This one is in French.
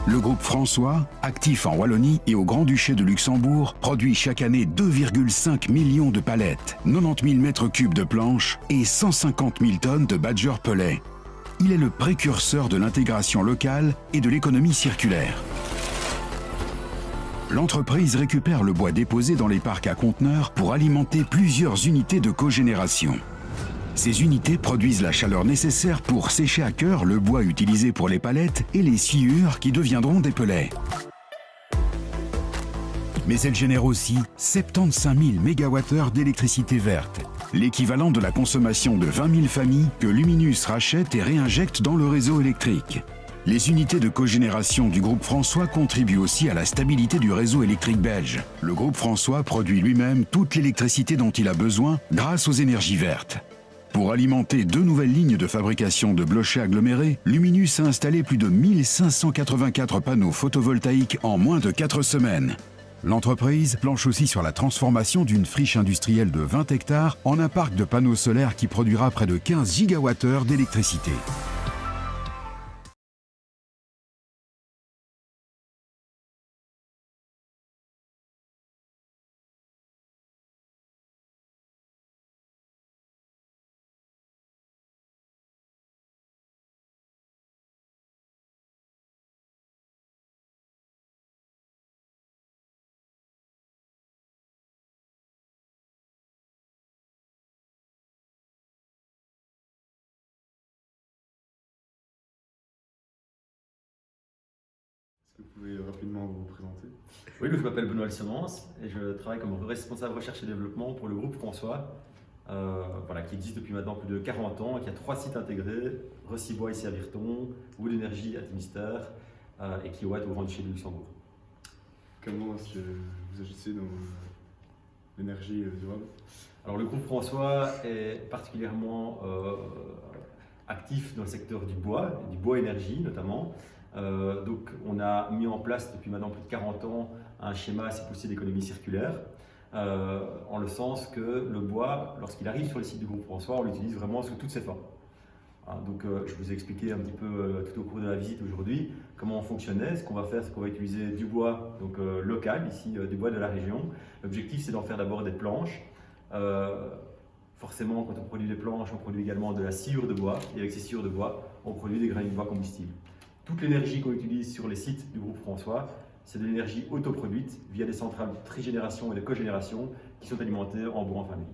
Le groupe François, actif en Wallonie et au Grand-Duché de Luxembourg, produit chaque année 2,5 millions de palettes, 90 000 mètres cubes de planches et 150 000 tonnes de badger pellet. Il est le précurseur de l'intégration locale et de l'économie circulaire. L'entreprise récupère le bois déposé dans les parcs à conteneurs pour alimenter plusieurs unités de cogénération. Ces unités produisent la chaleur nécessaire pour sécher à cœur le bois utilisé pour les palettes et les sciures qui deviendront des pellets. Mais elle génère aussi 75 000 MWh d'électricité verte, l'équivalent de la consommation de 20 000 familles que Luminus rachète et réinjecte dans le réseau électrique. Les unités de cogénération du groupe François contribuent aussi à la stabilité du réseau électrique belge. Le groupe François produit lui-même toute l'électricité dont il a besoin grâce aux énergies vertes. Pour alimenter 2 nouvelles lignes de fabrication de blochers agglomérés, Luminus a installé plus de 1584 panneaux photovoltaïques en moins de 4 semaines. L'entreprise planche aussi sur la transformation d'une friche industrielle de 20 hectares en un parc de panneaux solaires qui produira près de 15 gigawattheures d'électricité. Est-ce que vous pouvez rapidement vous présenter? Oui, donc je m'appelle Benoît Semence et je travaille comme responsable recherche et développement pour le groupe François, voilà, qui existe depuis maintenant plus de 40 ans et qui a 3 sites intégrés, Recibois ici à Virton, Wood Energy à Timister et Kiowat au Grand-Duché de Luxembourg. Comment est-ce que vous agissez dans l'énergie durable? Alors le groupe François est particulièrement actif dans le secteur du bois énergie notamment. Donc on a mis en place depuis maintenant plus de 40 ans un schéma assez poussé d'économie circulaire, en le sens que le bois, lorsqu'il arrive sur les sites du groupe François, on l'utilise vraiment sous toutes ses formes. Donc je vous ai expliqué un petit peu tout au cours de la visite aujourd'hui comment on fonctionnait. Ce qu'on va faire, c'est qu'on va utiliser du bois donc, local, ici du bois de la région. L'objectif, c'est d'en faire d'abord des planches. Forcément, quand on produit des planches, on produit également de la sciure de bois, et avec ces sciures de bois, on produit des granules de bois combustibles. Toute l'énergie qu'on utilise sur les sites du groupe François, c'est de l'énergie autoproduite via des centrales de trigénération et de cogénération qui sont alimentées en bois en famille.